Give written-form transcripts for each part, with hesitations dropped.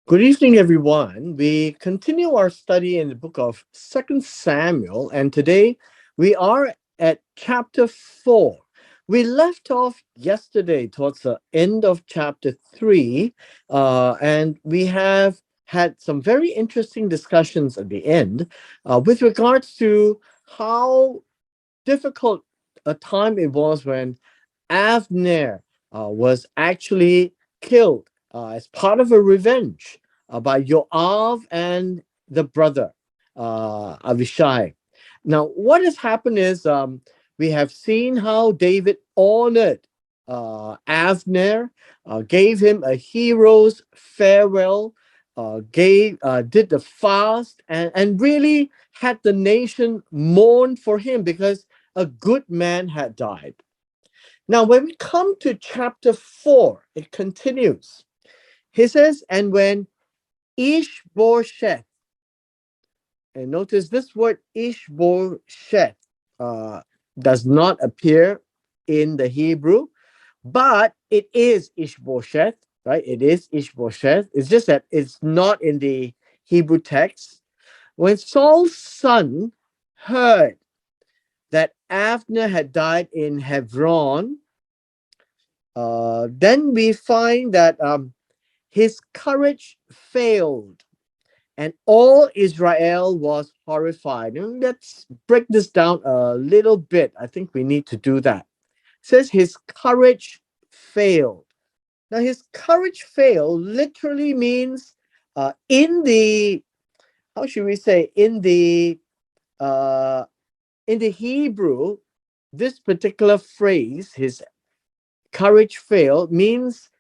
Good evening, everyone. We continue our study in the book of Second Samuel, and today we are at chapter 4. We left off yesterday towards the end of chapter 3, and we have had some very interesting discussions at the end with regards to how difficult a time it was when Avner was actually killed as part of a revenge by Joav and the brother Avishai. Now, what has happened is we have seen how David honored Avner, gave him a hero's farewell, gave did the fast, and really had the nation mourn for him because a good man had died. Now, when we come to chapter 4, it continues. He says, and when Ishbosheth, and notice this word Ishbosheth uh, does not appear in the Hebrew, but it is Ishbosheth, right? It is Ishbosheth. It's just that it's not in the Hebrew text. When Saul's son heard that Abner had died in Hebron, then we find that his courage failed and all Israel was horrified. And let's break this down a little bit. I think we need to do that. It says his courage failed. Now, his courage failed literally means in the, how should we say, uh, in the Hebrew, this particular phrase, his courage failed, means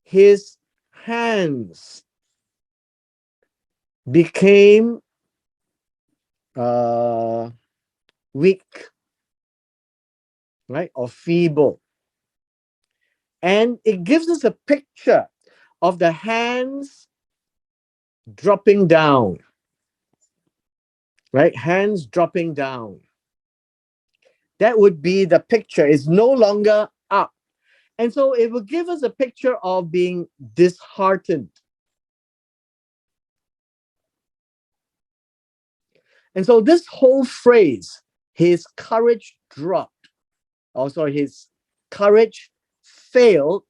his hands became uh, weak, right, or feeble. And it gives us a picture of the hands dropping down, right? Hands dropping down. That would be the picture. It's no longer up. And so it will give us a picture of being disheartened. And so this whole phrase, his courage dropped, also his courage failed,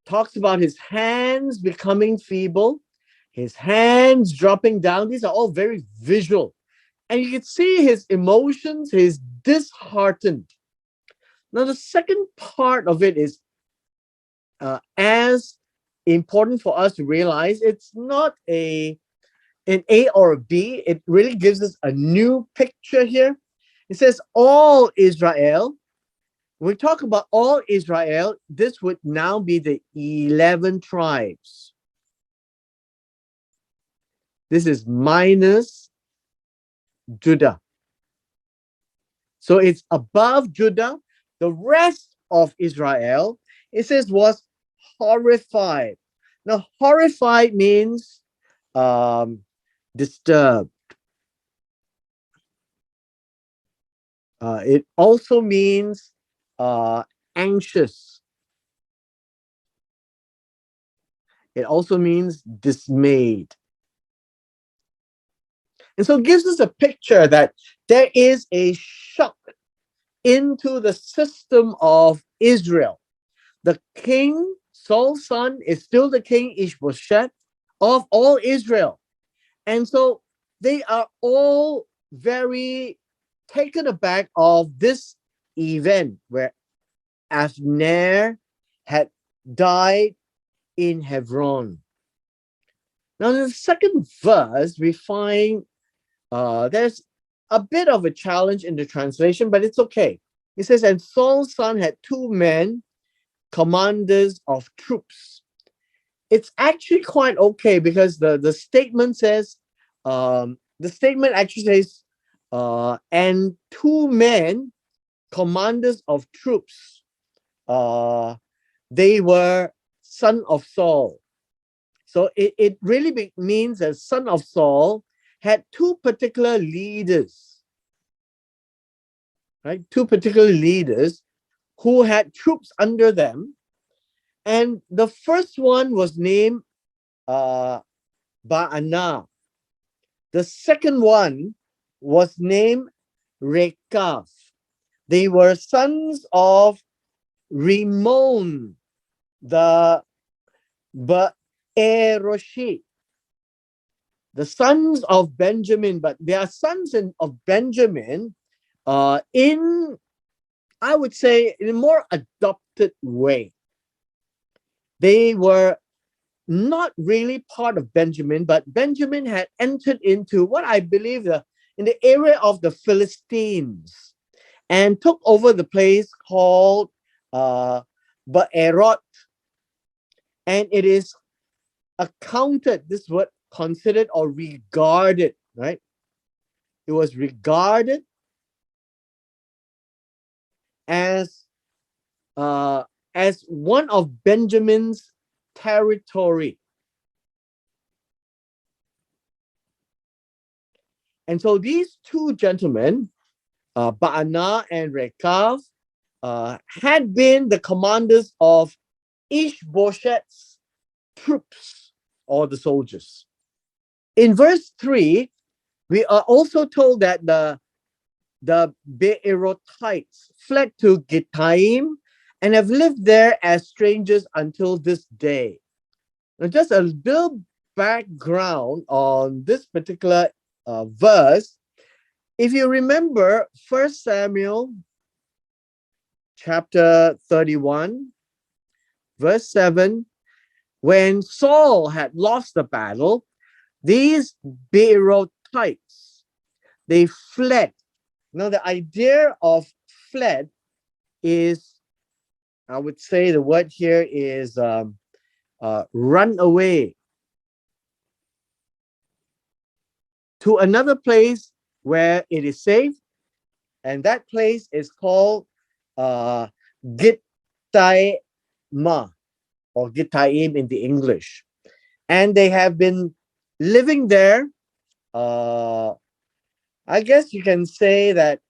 talks about his hands becoming feeble, his hands dropping down. These are all very visual. And you can see his emotions, he's disheartened. Now, the second part of it is as important for us to realize it's not an A or a B. It really gives us a new picture here. It says all Israel. When we talk about all Israel, this would now be the 11 tribes. This is minus Judah. So it's above Judah. The rest of Israel, it says, was horrified. Now, horrified means disturbed. It also means anxious. It also means dismayed. And so it gives us a picture that there is a shock into the system of Israel. The king, Saul's son, is still the king Ishbosheth of all Israel. And so they are all very taken aback of this event where Avner had died in Hebron. Now, in the second verse, we find there's a bit of a challenge in the translation, but it's okay. It says, and Saul's son had two men, commanders of troops. It's actually quite okay because the statement says, the statement actually says, and two men, commanders of troops, they were son of Saul. So it really means that son of Saul had two particular leaders, right? Two particular leaders who had troops under them. And the first one was named uh, Baana. The second one was named Rekav. They were sons of Rimmon, the Beeroshi, the sons of Benjamin, but they are sons of Benjamin in, I would say, in a more adopted way. They were not really part of Benjamin, but Benjamin had entered into what I believe in the area of the Philistines and took over the place called Beerot. And it is accounted, this word considered or regarded, right? It was regarded as uh, as one of Benjamin's territory. And so these two gentlemen, Baana and Rekav, had been the commanders of Ishbosheth's troops or the soldiers. In verse 3, we are also told that the Beerotites fled to Gittaim and have lived there as strangers until this day. Now, just a little background on this particular verse. If you remember 1 Samuel chapter 31, verse 7, when Saul had lost the battle, these Beerotites, they fled. Now, the idea of fled is, I would say the word here is run away to another place where it is safe, and that place is called Gittaima or Gittaim in the English. And they have been living there. I guess you can say that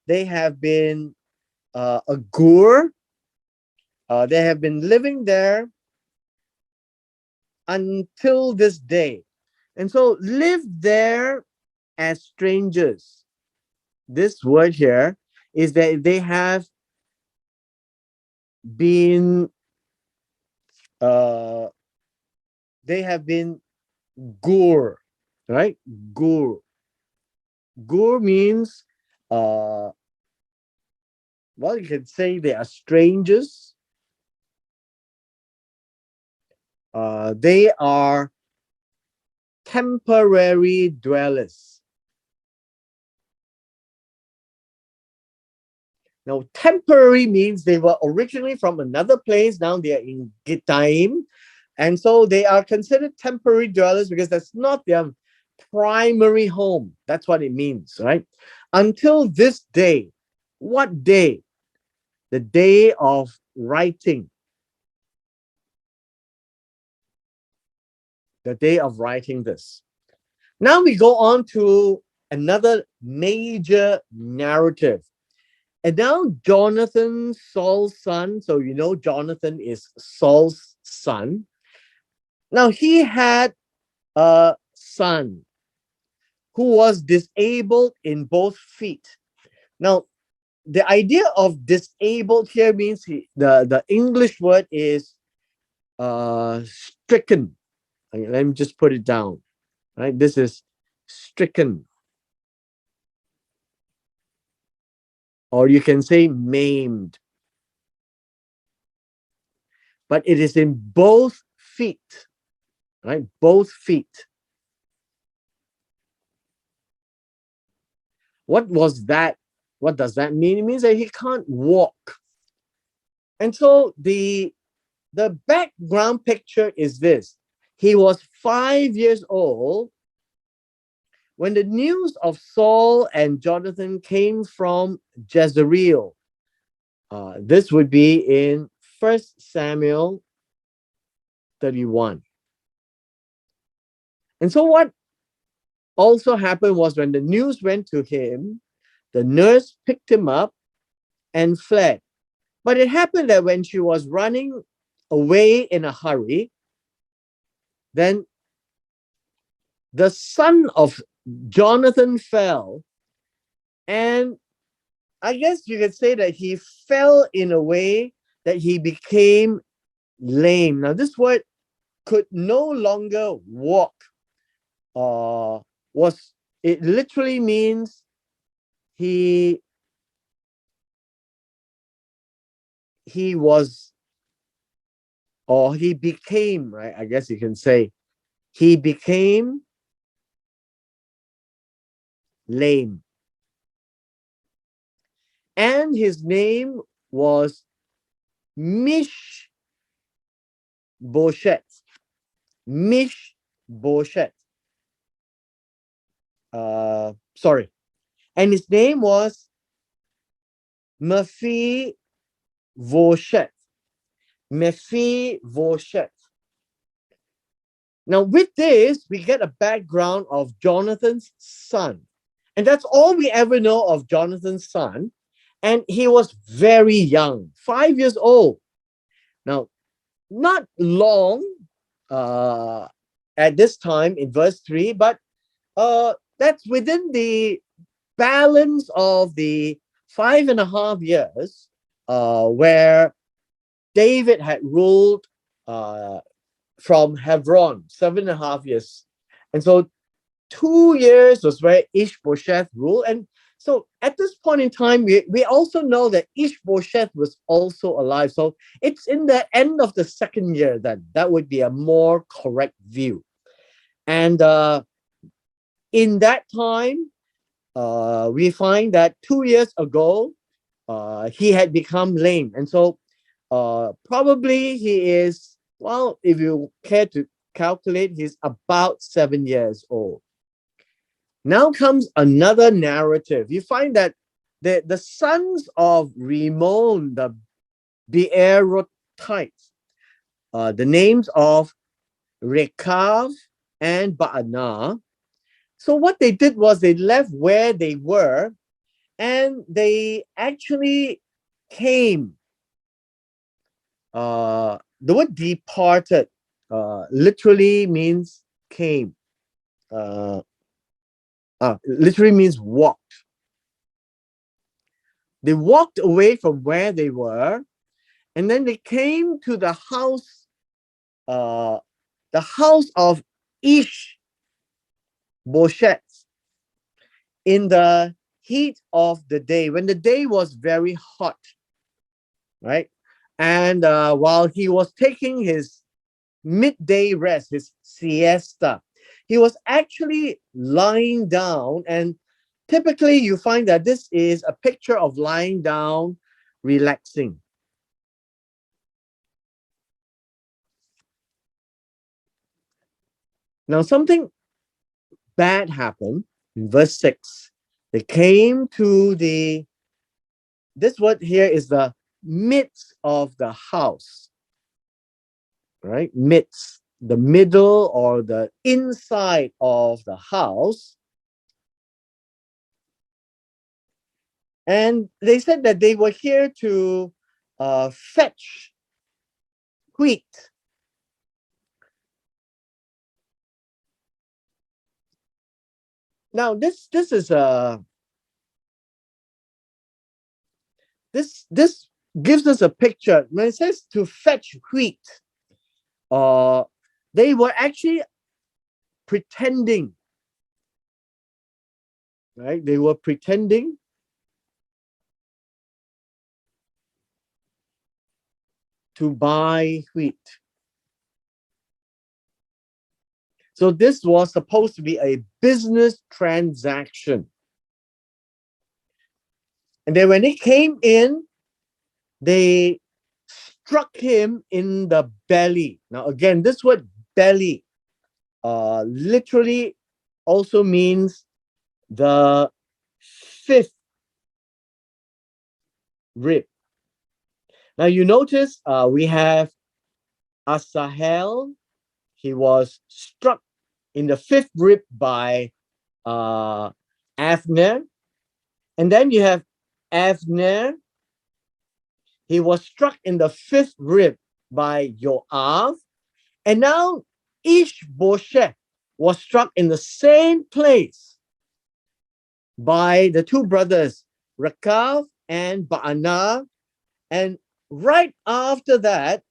they have been a Gur. They have been living there until this day. And so live there as strangers. This word here is that been uh they have been gur, right? Gur. Gur means well, you can say they are strangers. They are temporary dwellers. Now, temporary means they were originally from another place. Now they are in Gittaim. And so they are considered temporary dwellers because that's not their primary home. That's what it means, right? Until this day. What day? The day of writing. The day of writing this. Now we go on to another major narrative. And now Jonathan, Saul's son, so you know Jonathan is Saul's son. Now he had a son who was disabled in both feet. Now, the idea of disabled here means the English word is stricken. Let me just put it down. Right? This is stricken. Or you can say maimed. But it is in both feet. Right? Both feet. What was that? What does that mean? It means that he can't walk. And so the background picture is this. He was 5 years old when the news of Saul and Jonathan came from Jezreel. This would be in 1 Samuel 31. And so what also happened was when the news went to him, the nurse picked him up and fled. But it happened that when she was running away in a hurry, then the son of Jonathan fell, and I guess you could say that he fell in a way that he became lame. Now, this word could no longer walk. Was it literally means he he was or he became, right? I guess you can say he became lame. And his name was Mish Boshet. Mish Boshet. Sorry. And his name was Mephi Voshet. Mephi Voshet. Now, with this, we get a background of Jonathan's son. And that's all we ever know of Jonathan's son. And he was very young, 5 years old. Now, not long at this time in verse 3, but that's within the balance of the 5.5 years where David had ruled uh, from Hebron, 7.5 years. And so 2 years was where Ishbosheth ruled. And so at this point in time, we also know that Ishbosheth was also alive. So it's in the end of the second year then. That would be a more correct view. And in that time, we find that 2 years ago, he had become lame. And so probably he is, well, if you care to calculate, he's about 7 years old. Now comes another narrative. You find that the sons of Rimmon, the Beerotites, the names of Rekav and Baanah. So what they did was they left where they were and they actually came. The word departed literally means came. Literally means walked. They walked away from where they were, and then they came to the house of Ish Boshet in the heat of the day, when the day was very hot, right? And while he was taking his midday rest, his siesta, he was actually lying down. And typically, you find that this is a picture of lying down, relaxing. Now, something bad happened in verse 6. They came to this word here is the midst of the house, right? Midst, the middle or the inside of the house. And they said that they were here to fetch wheat. Now, this is a this gives us a picture. When it says to fetch wheat, uh, they were actually pretending, right? They were pretending to buy wheat. So this was supposed to be a business transaction. And then when they came in, they struck him in the belly. Now, again, this word belly literally also means the fifth rib. Now, you notice we have Asahel. He was struck in the fifth rib by Avner. And then you have Avner. He was struck in the fifth rib by Joab. And now Ishbosheth. was struck in the same place by the two brothers, Rekav and Baanah. And right after that,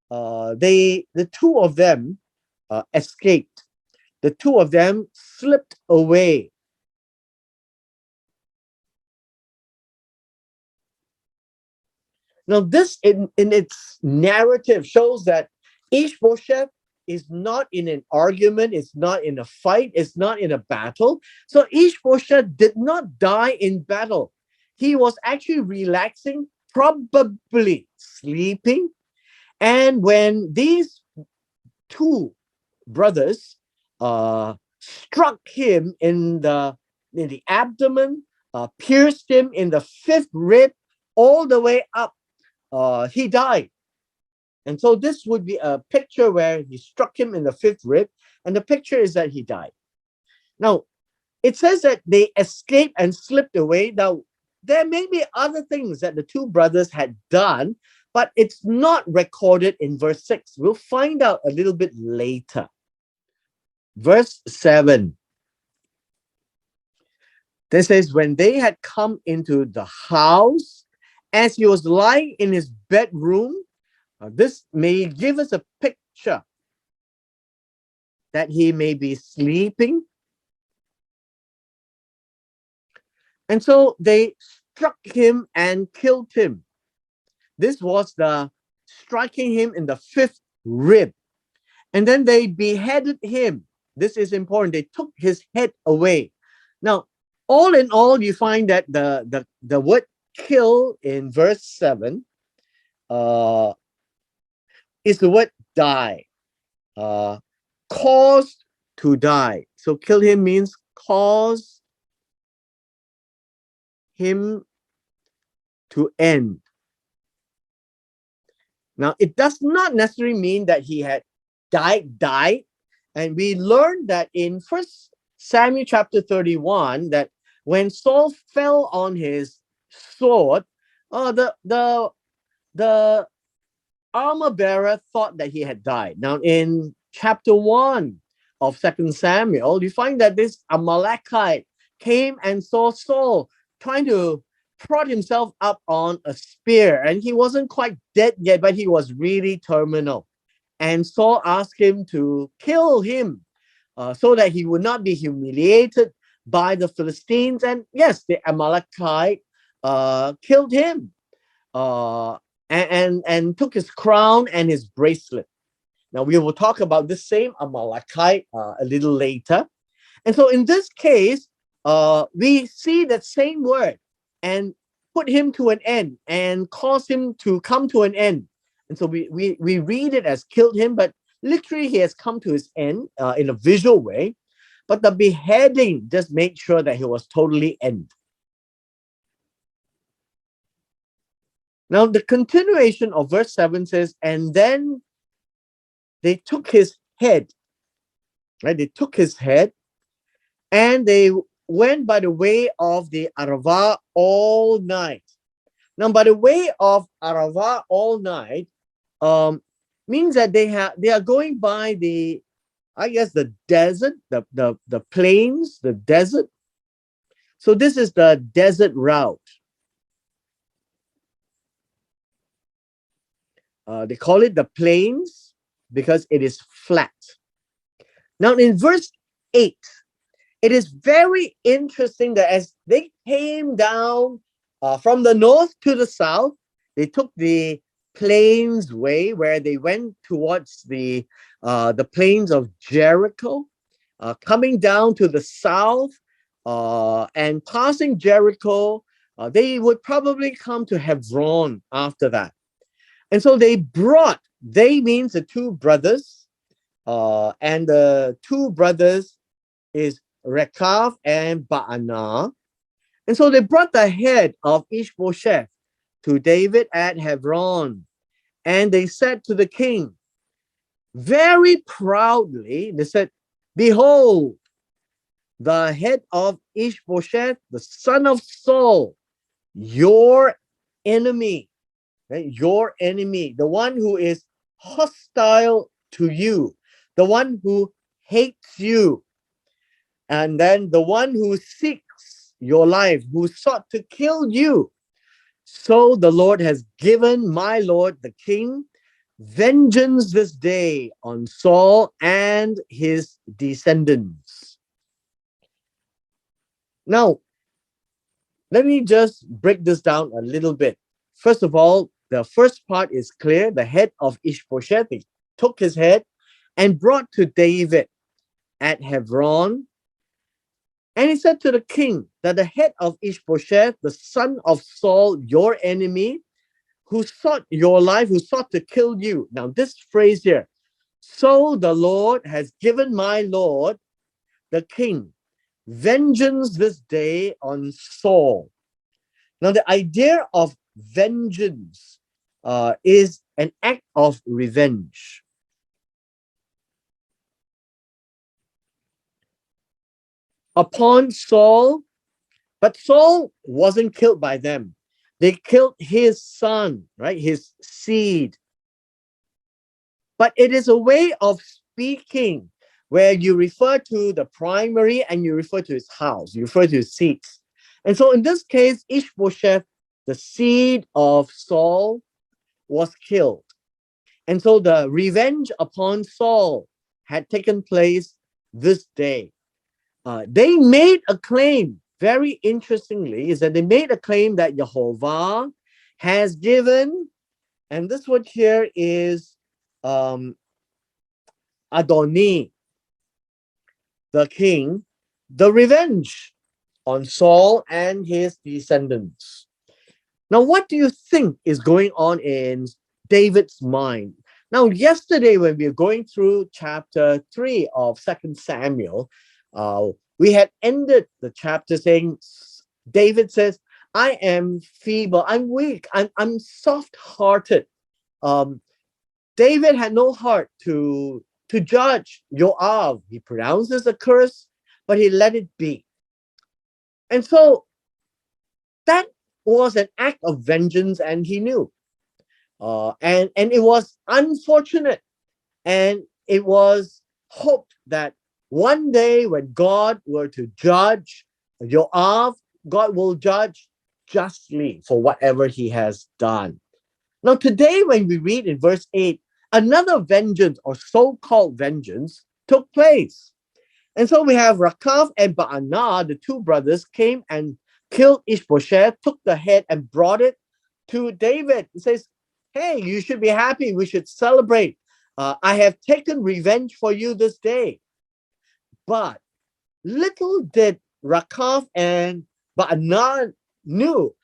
the two of them escaped. The two of them slipped away. Now, this in its narrative shows that Ishbosheth is not in an argument, it's not in a fight, it's not in a battle. So Ishbosheth did not die in battle. He was actually relaxing, probably sleeping. And when these two brothers struck him in the abdomen, pierced him in the fifth rib, all the way up, he died. And so this would be a picture where he struck him in the fifth rib, and the picture is that he died. Now, it says that they escaped and slipped away. Now, there may be other things that the two brothers had done, but it's not recorded in verse 6. We'll find out a little bit later. Verse 7. This says, when they had come into the house, as he was lying in his bedroom, this may give us a picture that he may be sleeping. And so they struck him and killed him. This was the striking him in the fifth rib. And then they beheaded him. This is important. They took his head away. Now, all in all, you find that the word kill in verse 7 is the word die, caused to die. So kill him means cause him to end. Now, it does not necessarily mean that he had died. And we learned that in 1 Samuel chapter 31, that when Saul fell on his sword, the armor bearer thought that he had died. Now, in chapter 1 of 2 Samuel, you find that this Amalekite came and saw Saul trying to prod himself up on a spear, and he wasn't quite dead yet, but he was really terminal. And Saul asked him to kill him so that he would not be humiliated by the Philistines. And yes, the Amalekite killed him and took his crown and his bracelet. Now, we will talk about this same Amalekite a little later. And so in this case, we see that same word and put him to an end and cause him to come to an end. And so we read it as killed him, but literally he has come to his end in a visual way. But the beheading just made sure that he was totally end. Now, the continuation of verse 7 says, and then they took his head, right? They took his head and they went by the way of the Arava all night. Now, by the way of Arava all night means that they are going by the, I guess, the desert, the plains, the desert. So this is the desert route. They call it the plains because it is flat. Now, in verse 8, it is very interesting that as they came down from the north to the south, they took the plains way where they went towards the plains of Jericho, coming down to the south and passing Jericho. They would probably come to Hebron after that. And so they means the two brothers, and the two brothers is Rekav and Baanah. And so they brought the head of Ishbosheth to David at Hebron. And they said to the king, very proudly, they said, behold, the head of Ishbosheth, the son of Saul, your enemy. Right? Your enemy, the one who is hostile to you, the one who hates you. And then the one who seeks your life, who sought to kill you. So the Lord has given my Lord the king vengeance this day on Saul and his descendants. Now, let me just break this down a little bit. First of all, the first part is clear. The head of Ishbosheth took his head and brought to David at Hebron. And he said to the king that the head of Ishbosheth, the son of Saul, your enemy, who sought your life, who sought to kill you. Now, this phrase here, so the Lord has given my Lord, the king, vengeance this day on Saul. Now, the idea of vengeance is an act of revenge. Upon Saul, but Saul wasn't killed by them. They killed his son, right? His seed. But it is a way of speaking where you refer to the primary and you refer to his house, you refer to his seeds. And so in this case, Ishbosheth, the seed of Saul, was killed. And so the revenge upon Saul had taken place this day. They made a claim, very interestingly, is that they made a claim that Jehovah has given, and this word here is Adoni, the king, the revenge on Saul and his descendants. Now, what do you think is going on in David's mind? Now, yesterday, when we were going through chapter 3 of 2 Samuel, we had ended the chapter saying, David says, I am feeble, I'm weak, I'm soft-hearted. David had no heart to judge Joab. He pronounces a curse, but he let it be. And so that was an act of vengeance, and he knew. And it was unfortunate, and it was hoped that one day when God were to judge Joab, God will judge justly for whatever he has done. Now, today, when we read in verse 8, another vengeance or so-called vengeance took place. And so we have Rakav and Baanah, the two brothers, came and killed Ishbosheth, took the head and brought it to David. He says, hey, you should be happy. We should celebrate. I have taken revenge for you this day. But little did Rakav and Baanah knew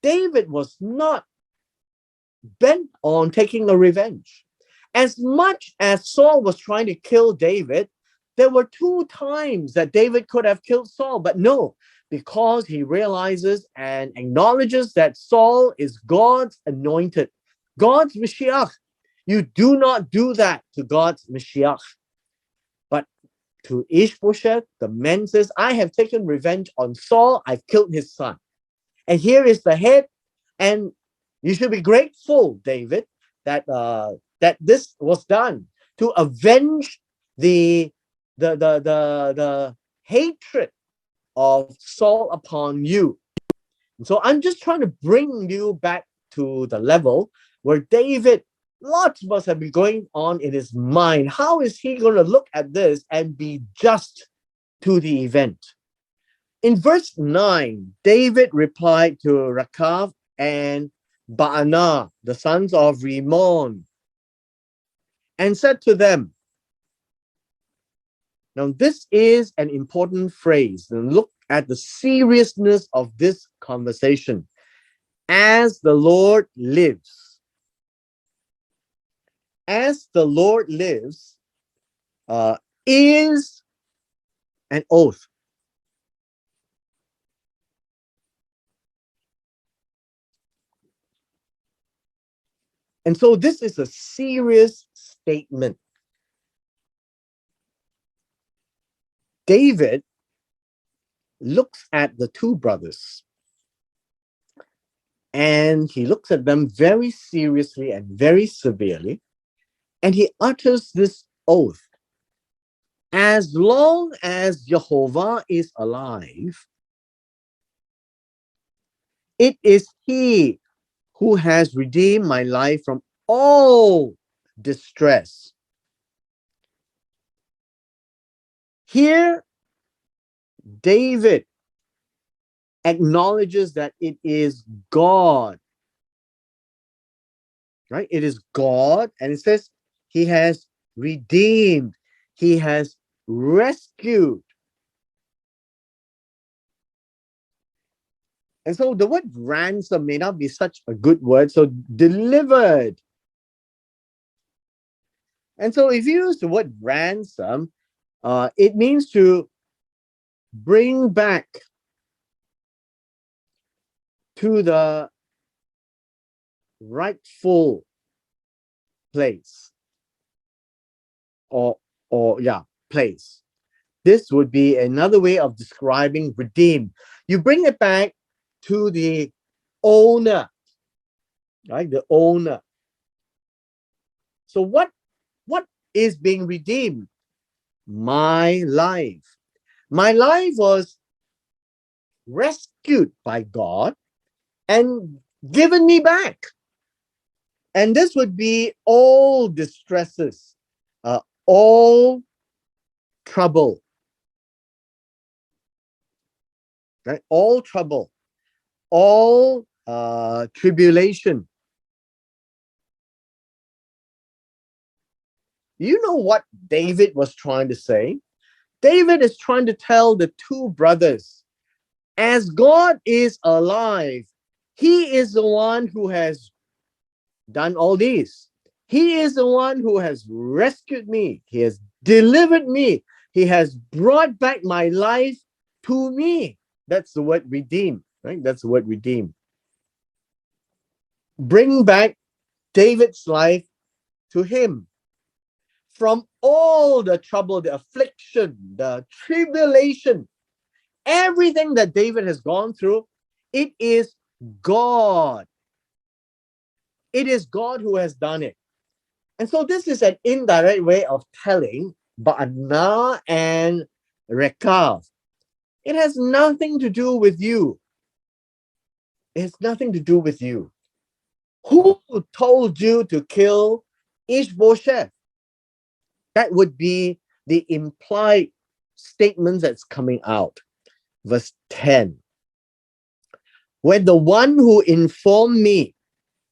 David was not bent on taking a revenge. As much as Saul was trying to kill David, there were 2 times that David could have killed Saul, but no, because he realizes and acknowledges that Saul is God's anointed, God's Mashiach. You do not do that to God's Mashiach. But to Ishbosheth, the man says, I have taken revenge on Saul, I've killed his son. And here is the head, and you should be grateful, David, that that this was done to avenge the hatred of Saul upon you. And so I'm just trying to bring you back to the level where David, lots must have been going on in his mind. How is he going to look at this and be just to the event? In verse 9, David replied to Rakav and Baanah, the sons of Rimmon, and said to them, now this is an important phrase, and look at the seriousness of this conversation. As the Lord lives, is an oath. And so this is a serious statement. David looks at the 2 brothers and he looks at them very seriously and very severely, and he utters this oath. As long as Jehovah is alive, it is He who has redeemed my life from all distress. Here, David acknowledges that it is God, right? It is God, and it says He has redeemed, He has rescued. And so the word ransom may not be such a good word. So delivered. And so if you use the word ransom, it means to bring back to the rightful place, or yeah, place. This would be another way of describing redeem. You bring it back to the owner, right? The owner. So what is being redeemed? My life. My life was rescued by God and given me back. And this would be all distresses, all trouble, right? All trouble, all tribulation. You know what David was trying to say? David is trying to tell the two brothers, as God is alive, He is the one who has done all these. He is the one who has rescued me. He has delivered me. He has brought back my life to me. That's the word redeem, right? That's the word redeem. Bring back David's life to him from all the trouble, the affliction, the tribulation, everything that David has gone through. It is God. It is God who has done it. And so this is an indirect way of telling Ba'ana and Rekav. It has nothing to do with you. It has nothing to do with you. Who told you to kill Ishbosheth? That would be the implied statement that's coming out. Verse 10. When the one who informed me,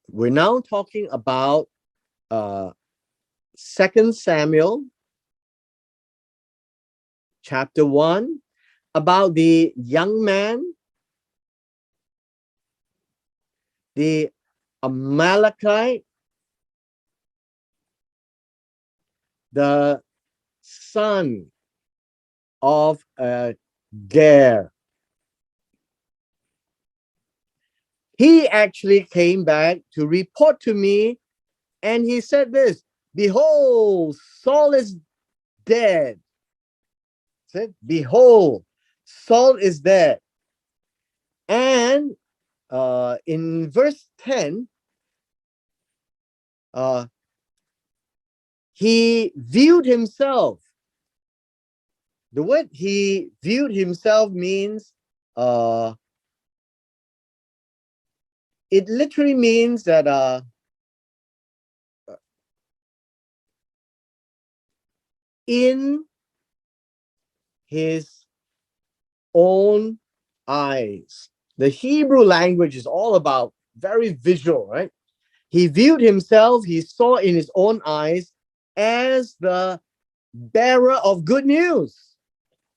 we're now talking about 2 Samuel chapter 1, about the young man, the Amalekite, the son of Ger. He actually came back to report to me, and he said this, behold, Saul is dead. Said, behold, Saul is dead. And in verse 10, he viewed himself. The word he viewed himself means, it literally means that in his own eyes. The Hebrew language is all about very visual, right? He viewed himself, he saw in his own eyes as the bearer of good news,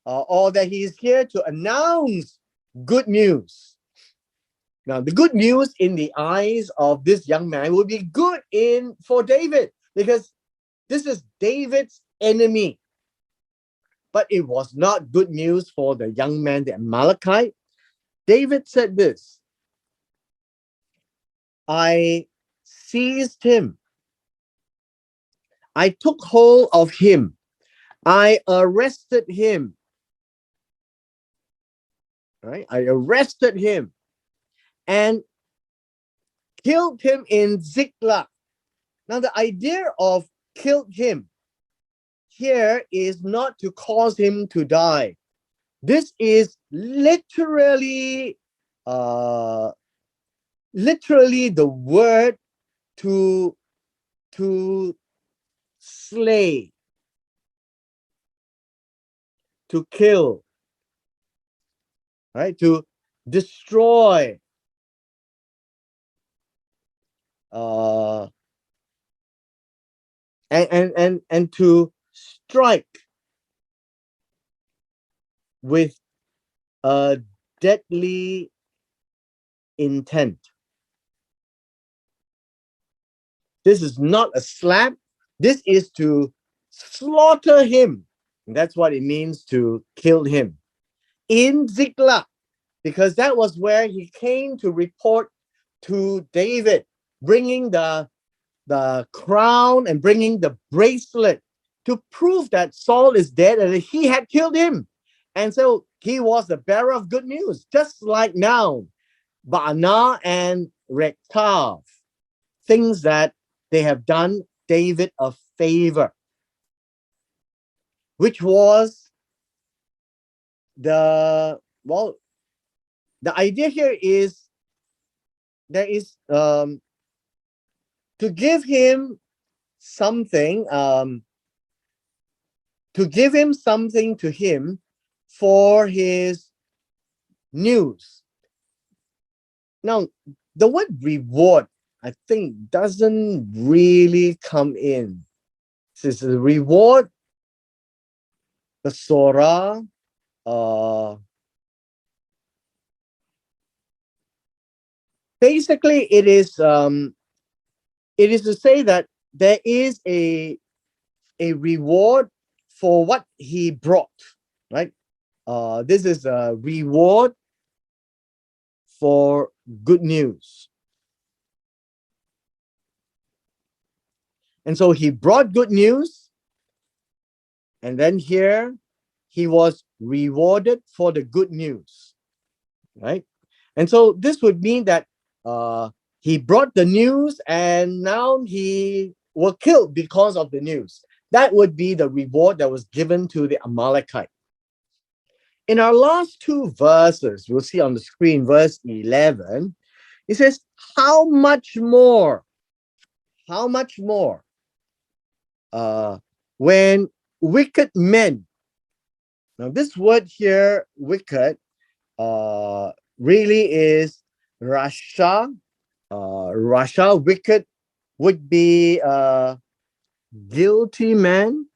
or that he is here to announce good news. Now, the good news in the eyes of this young man would be good for David, because this is David's enemy. But it was not good news for the young man, the Amalekite. David said this, I seized him. I took hold of him. I arrested him. Right? I arrested him and killed him in Ziklag. Now, the idea of killed him here is not to cause him to die. This is literally the word to slay, to kill, right? To destroy, uh, and to strike with a deadly intent. This is not a slap. This is to slaughter him. And that's what it means to kill him. In Ziklag, because that was where he came to report to David, bringing the crown and bringing the bracelet to prove that Saul is dead and that he had killed him. And so he was the bearer of good news, just like now, Baana and Rechab, things that they have done David a favor, which was the idea here is there is to give him something, to him for his news. Now, the word reward, I think, doesn't really come in. This is a reward, the Sorah, basically it is to say that there is a reward for what he brought, right? This is a reward for good news. And so he brought good news, and then here he was rewarded for the good news, right? And so this would mean that he brought the news and now he was killed because of the news. That would be the reward that was given to the Amalekite. In our last two verses, we'll see on the screen, verse 11, it says, how much more when wicked men. Now this word here, wicked, really is Rasha. Rasha, wicked, would be a guilty man,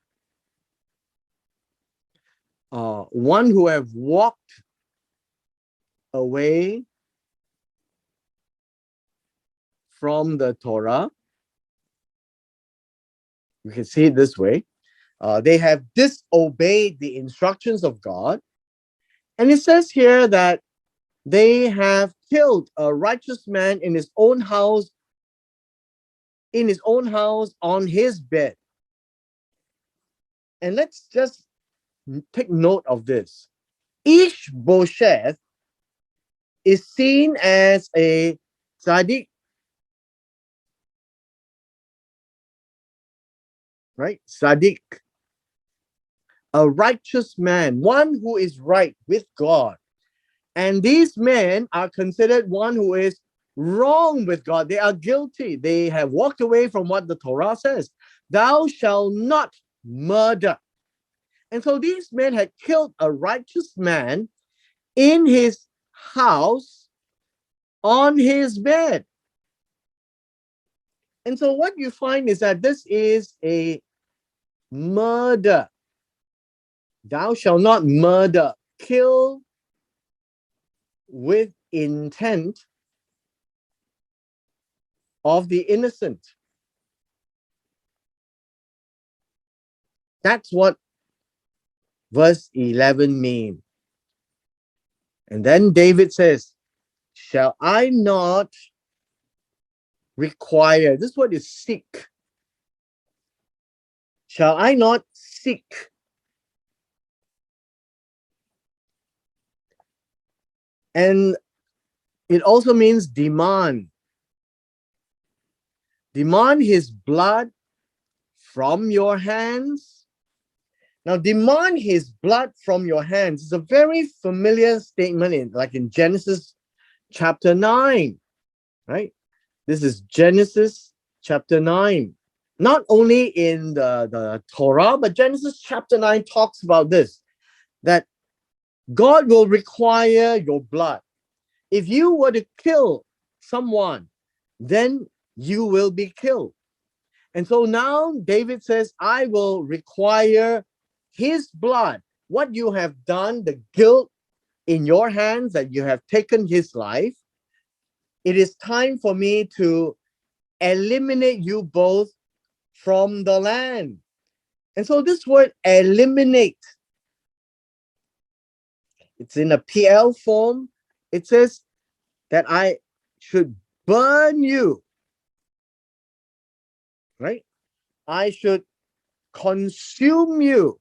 one who have walked away from the Torah. We can see it this way. They have disobeyed the instructions of God. And it says here that they have killed a righteous man in his own house, on his bed. And let's just take note of this. Ishbosheth is seen as a tzaddik, right? Tzaddik, a righteous man, one who is right with God. And these men are considered one who is wrong with God. They are guilty. They have walked away from what the Torah says. Thou shalt not murder. And so these men had killed a righteous man in his house, on his bed. And so what you find is that this is a murder. Thou shalt not murder. Kill with intent of the innocent. That's what verse 11 means. And then David says, shall I not require, this word is seek. Shall I not seek? And it also means demand. Demand his blood from your hands Now demand his blood from your hands. It's a very familiar statement in Genesis chapter 9, right? This is Genesis chapter 9. Not only in the Torah, but Genesis chapter 9 talks about this, that God will require your blood. If you were to kill someone, then you will be killed. And so now David says, I will require his blood. What you have done, the guilt in your hands that you have taken his life, it is time for me to eliminate you both from the land. And so this word eliminate, it's in a PL form. It says that I should burn you, right? I should consume you,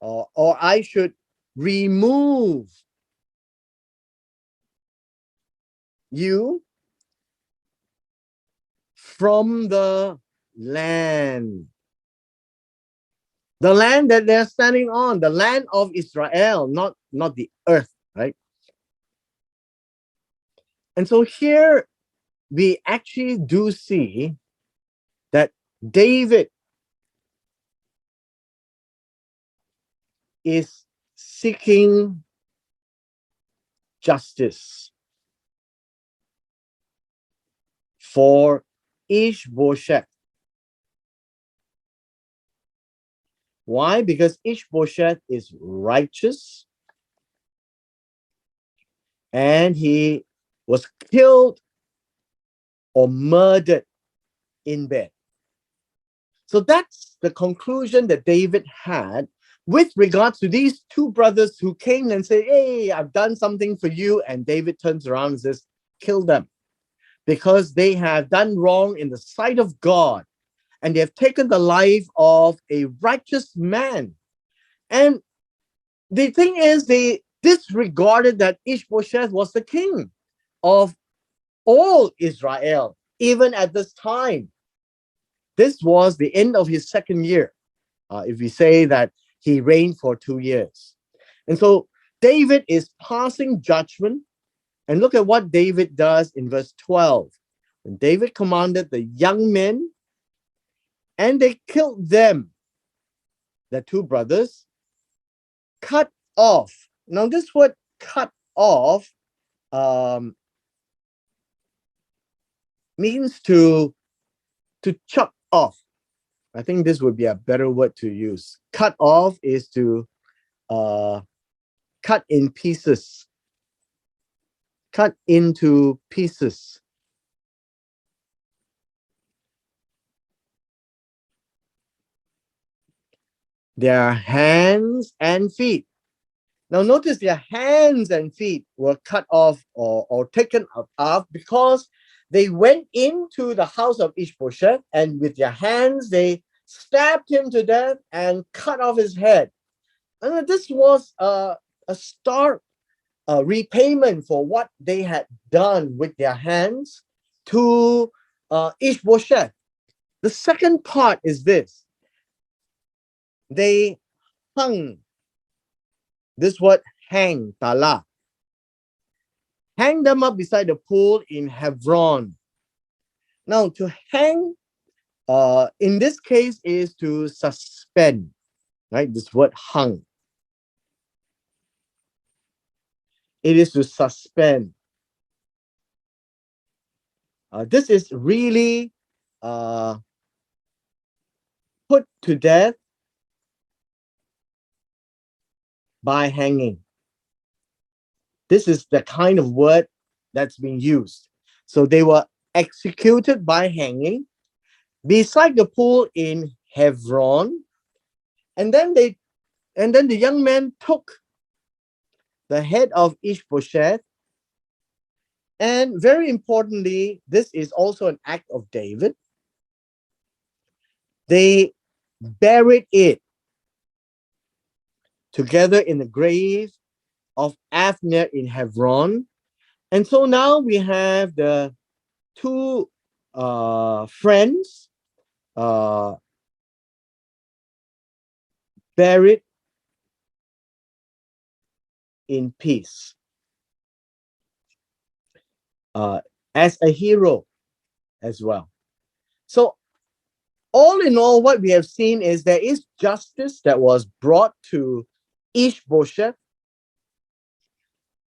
or I should remove you from the land. The land that they're standing on, the land of Israel, not the earth, right? And so here we actually do see that David is seeking justice for Ishbosheth. Why? Because Ishbosheth is righteous and he was killed or murdered in bed. So that's the conclusion that David had with regards to these two brothers who came and said, hey, I've done something for you. And David turns around and says, kill them, because they have done wrong in the sight of God and they have taken the life of a righteous man. And the thing is, they disregarded that Ishbosheth was the king of all Israel, even at this time. This was the end of his second year, if we say that he reigned for 2 years. And so David is passing judgment. And look at what David does in verse 12. When David commanded the young men, and they killed them, the two brothers, cut off. Now, this word cut off means to chop off. I think this would be a better word to use. Cut off is to cut in pieces. Cut into pieces. Their hands and feet. Now notice their hands and feet were cut off or taken off because they went into the house of Ishbosheth and with their hands they stabbed him to death and cut off his head. And this was a stark repayment for what they had done with their hands to Ishbosheth. The second part is this. They hung. This word hang, tala. Hang them up beside the pool in Hebron. Now, to hang, in this case, is to suspend, right? This word hung. It is to suspend. This is really put to death by hanging. This is the kind of word that's being used. So they were executed by hanging beside the pool in Hebron. And then the young man took the head of Ishbosheth. And very importantly, this is also an act of David. They buried it together in the grave of Avner in Hebron. And so now we have the two friends uh, buried in peace, as a hero as well. So, all in all, what we have seen is there is justice that was brought to Ishbosheth.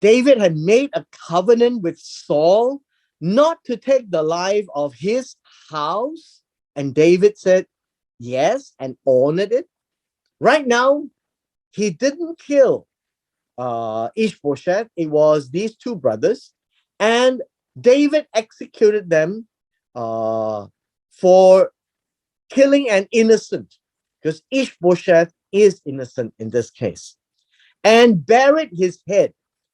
David had made a covenant with Saul not to take the life of his house, and David said yes and honored it. Right now, he didn't kill Ishbosheth. It was these two brothers, and David executed them for killing an innocent, because Ishbosheth is innocent in this case, and buried his head.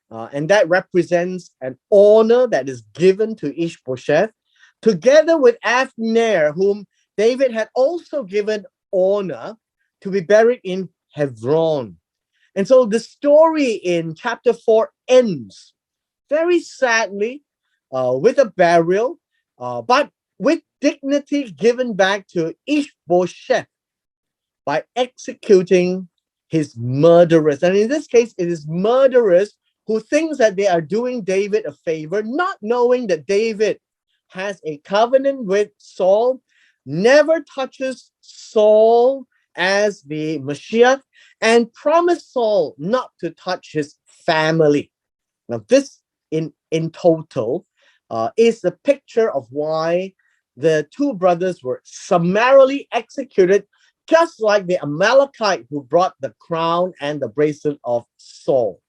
And that represents an honor that is given to Ishbosheth, together with Abner, whom David had also given honor to be buried in Hebron. And so the story in chapter 4 ends very sadly with a burial, but with dignity given back to Ishbosheth by executing his murderers. And in this case, it is murderers who thinks that they are doing David a favor, not knowing that David has a covenant with Saul, never touches Saul as the Mashiach, and promised Saul not to touch his family. Now, this in total is the picture of why the two brothers were summarily executed, just like the Amalekite who brought the crown and the bracelet of Saul.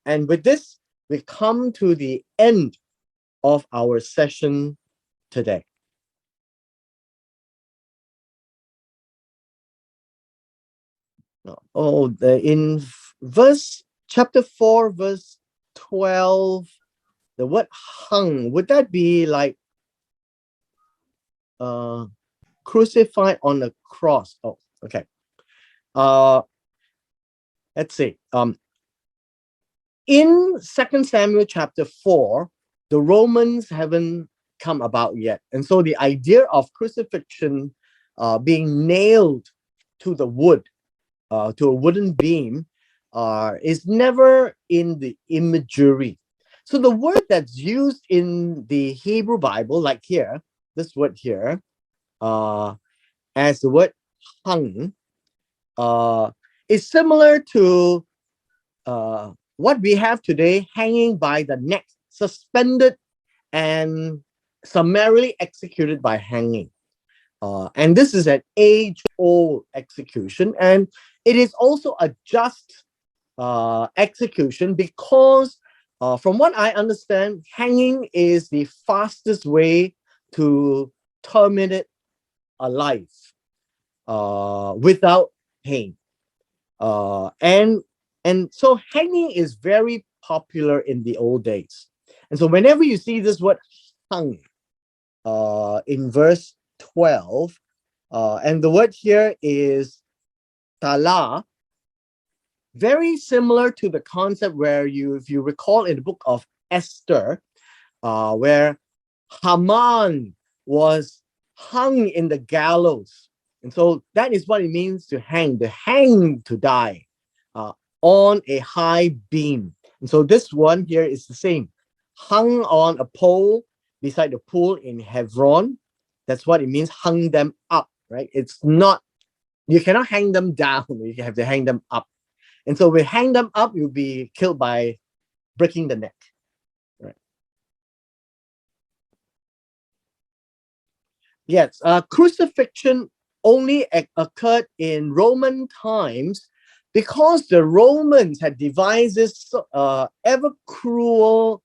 And with this, we come to the end of our session today. In chapter 4, verse 12, the word hung, would that be like crucified on a cross? Oh, okay. Let's see. In 2 Samuel chapter 4, the Romans haven't come about yet. And so the idea of crucifixion being nailed to the wood, to a wooden beam, is never in the imagery. So the word that's used in the Hebrew Bible, like here, this word here, as the word hung, is similar to what we have today, hanging by the neck, suspended and summarily executed by hanging. And this is an age-old execution, and it is also a just execution because, from what I understand, hanging is the fastest way to terminate a life without pain. And so hanging is very popular in the old days. And so whenever you see this word hung in verse 12, and the word here is tala, very similar to the concept where if you recall in the book of Esther, where Haman was hung in the gallows. And so that is what it means to hang to die on a high beam. And so this one here is the same, hung on a pole beside the pool in Hebron. That's what it means, hung them up, right? It's not, you cannot hang them down, you have to hang them up. And so we hang them up, you'll be killed by breaking the neck, right? Yes, crucifixion only occurred in Roman times because the Romans had devised this ever cruel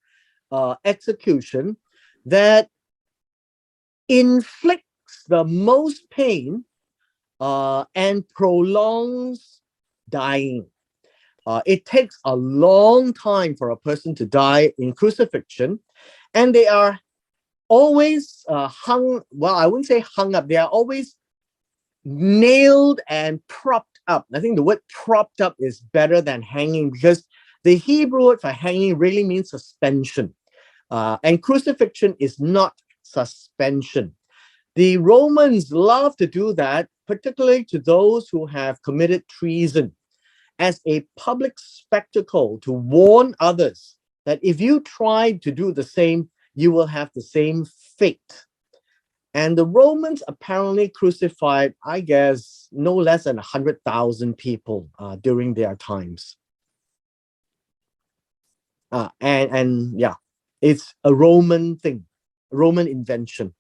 execution that inflicts the most pain and prolongs dying. It takes a long time for a person to die in crucifixion, and they are always hung, well, I wouldn't say hung up, they are always nailed and propped up. I think the word propped up is better than hanging, because the Hebrew word for hanging really means suspension. And crucifixion is not suspension. The Romans love to do that, particularly to those who have committed treason, as a public spectacle to warn others that if you try to do the same, you will have the same fate. And the Romans apparently crucified, I guess, no less than 100,000 people during their times. And yeah, it's a Roman thing, Roman invention.